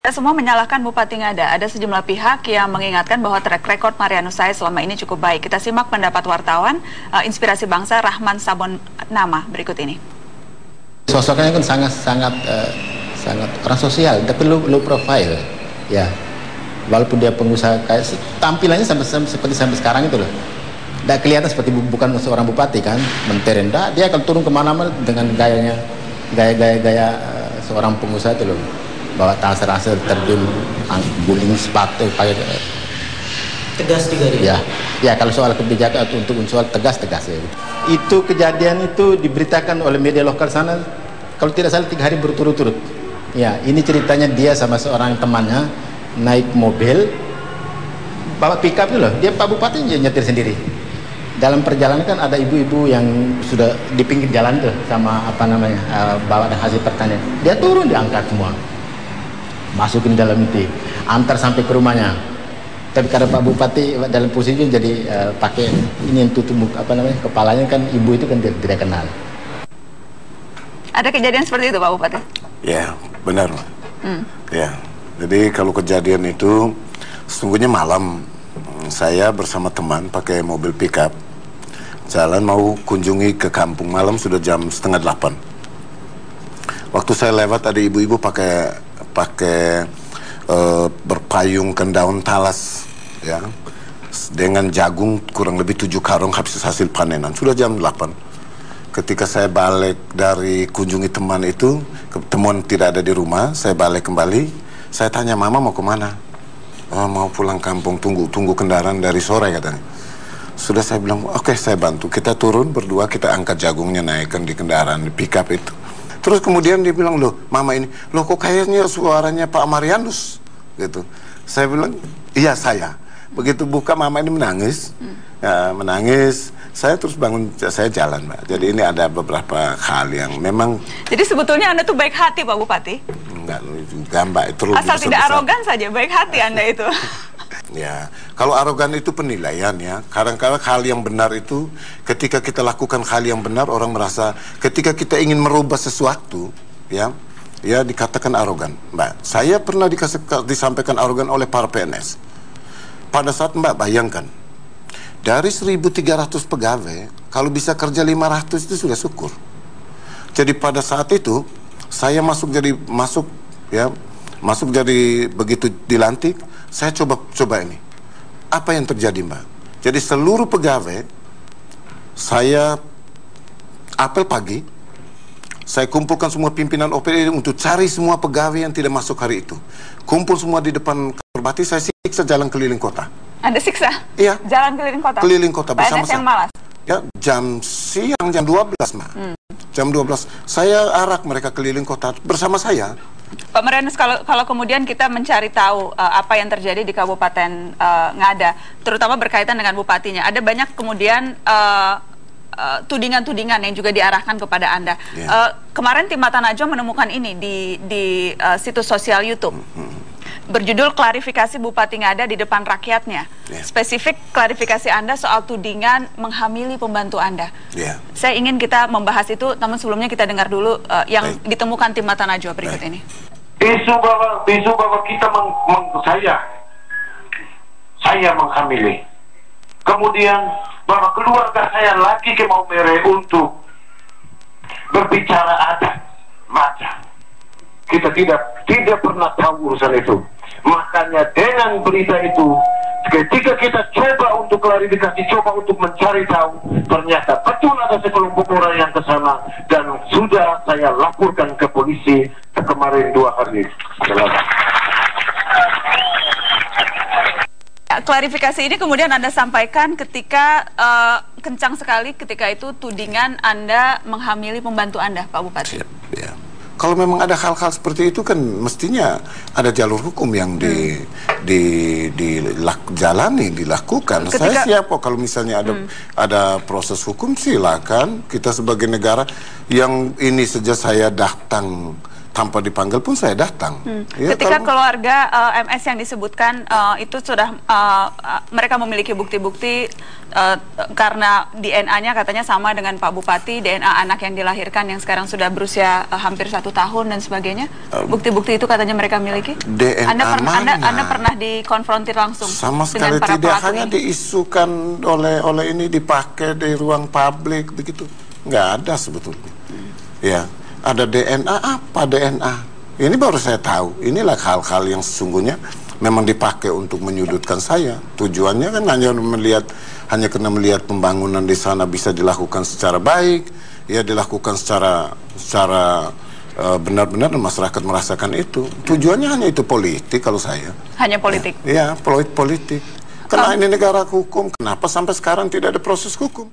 Semua menyalahkan Bupati Ngada. Ada sejumlah pihak yang mengingatkan bahwa track record Marianus Said selama ini cukup baik. Kita simak pendapat wartawan Inspirasi Bangsa Rahman Sabon Nama berikut ini. Sosoknya kan sangat orang sosial, tapi low profile, ya. Walaupun dia pengusaha, kayak tampilannya seperti sampai sekarang itu loh. Tidak kelihatan seperti bukan seorang bupati kan, menteri. Dia akan turun kemana-mana dengan gaya seorang pengusaha itu loh. Bawa tas-tas terjun, guling sepatu, pakai tegas juga dia. Ya kalau soal kebijakan atau untuk soal tegas ya. Itu kejadian itu diberitakan oleh media lokal sana, kalau tidak salah 3 hari berturut-turut. Ya, ini ceritanya dia sama seorang temannya naik mobil, bawa pickup itu loh. Dia Pak Bupati nyetir sendiri. Dalam perjalanan kan ada ibu-ibu yang sudah di pinggir jalan tuh sama bawa hasil pertanian. Dia turun diangkat semua. Masukin dalam itu, antar sampai ke rumahnya. Tapi karena Pak Bupati dalam posisi jadi pakai ini yang tutup kepalanya kan, ibu itu kan tidak kenal. Ada kejadian seperti itu Pak Bupati? Ya benar. Ya, jadi kalau kejadian itu sesungguhnya malam saya bersama teman pakai mobil pickup jalan mau kunjungi ke kampung. Malam sudah jam 7:30. Waktu saya lewat ada ibu-ibu pakai berpayungkan daun talas ya, dengan jagung kurang lebih 7 karung habis hasil panenan. Sudah jam 8. Ketika saya balik dari kunjungi teman itu, teman tidak ada di rumah, saya balik kembali. Saya tanya, mama mau kemana? Oh, mau pulang kampung, tunggu kendaraan dari sore katanya. Sudah saya bilang, oke, saya bantu. Kita turun berdua, kita angkat jagungnya, naikkan di kendaraan di pickup itu. Terus kemudian dia bilang, loh mama ini, loh kok kayaknya suaranya Pak Marianus gitu. Saya bilang, iya saya. Begitu buka mama ini menangis, menangis. Saya terus bangun, saya jalan Mbak. Jadi ini ada beberapa hal yang memang. Jadi sebetulnya Anda tuh baik hati Pak Bupati? Enggak juga Mbak, itu asal tidak arogan saja, baik hati Anda itu. Ya, kalau arogan itu penilaian ya. Kadang-kadang hal yang benar itu, ketika kita lakukan hal yang benar, orang merasa ketika kita ingin merubah sesuatu, ya dikatakan arogan. Mbak, saya pernah disampaikan arogan oleh para PNS. Pada saat Mbak bayangkan, dari 1.300 pegawai, kalau bisa kerja 500 itu sudah syukur. Jadi pada saat itu, saya masuk jadi begitu dilantik, saya coba ini. Apa yang terjadi Mbak? Jadi seluruh pegawai, saya apel pagi, saya kumpulkan semua pimpinan OPD untuk cari semua pegawai yang tidak masuk hari itu. Kumpul semua di depan kantor Bupati, saya siksa jalan keliling kota. Anda siksa? Iya. Jalan keliling kota? Keliling kota bersama saya. Yang malas? Ya, jam siang, jam 12 Mbak. Jam 12, saya arak mereka keliling kota bersama saya. Pak Marianus, kalau kemudian kita mencari tahu apa yang terjadi di Kabupaten Ngada, terutama berkaitan dengan bupatinya, ada banyak kemudian tudingan-tudingan yang juga diarahkan kepada Anda. Kemarin tim Mata Najwa menemukan ini di situs sosial YouTube. Berjudul klarifikasi Bupati Ngada di depan rakyatnya. Spesifik klarifikasi Anda soal tudingan menghamili pembantu Anda. Saya ingin kita membahas itu, namun sebelumnya kita dengar dulu yang ditemukan tim Mata Najwa berikut ini. Isu bahwa kita saya menghamili. Kemudian bahwa keluarga saya lagi ke Maumere untuk berbicara adat macam. Kita tidak pernah tahu urusan itu. Makanya dengan berita itu, ketika kita coba untuk klarifikasi, coba untuk mencari tahu, ternyata betul ada sekelompok orang yang ke sana, dan sudah saya laporkan ke polisi kemarin 2 hari. Klarifikasi ini kemudian Anda sampaikan ketika kencang sekali ketika itu tudingan Anda menghamili pembantu Anda, Pak Bupati. Ya. Kalau memang ada hal-hal seperti itu kan mestinya ada jalur hukum yang dilakukan. Saya siap kok kalau misalnya ada proses hukum, silakan. Kita sebagai negara yang ini sejak saya datang tanpa dipanggil pun saya datang. Ya, ketika keluarga MS yang disebutkan itu sudah mereka memiliki bukti-bukti karena DNA-nya katanya sama dengan Pak Bupati, DNA anak yang dilahirkan yang sekarang sudah berusia hampir 1 tahun dan sebagainya. Bukti-bukti itu katanya mereka miliki. DNA Anda pernah dikonfrontir langsung sama sekali dengan para tidak, pelaku hanya ini? Diisukan oleh ini, dipakai di ruang publik begitu. Nggak ada sebetulnya. Ya, ada DNA, apa DNA? Ini baru saya tahu. Inilah hal-hal yang sesungguhnya memang dipakai untuk menyudutkan saya. Tujuannya kan hanya karena melihat pembangunan di sana bisa dilakukan secara baik, ya dilakukan secara benar-benar dan masyarakat merasakan itu. Tujuannya hanya itu, politik kalau saya. Hanya politik? Ya, politik. Karena ini negara hukum, kenapa sampai sekarang tidak ada proses hukum?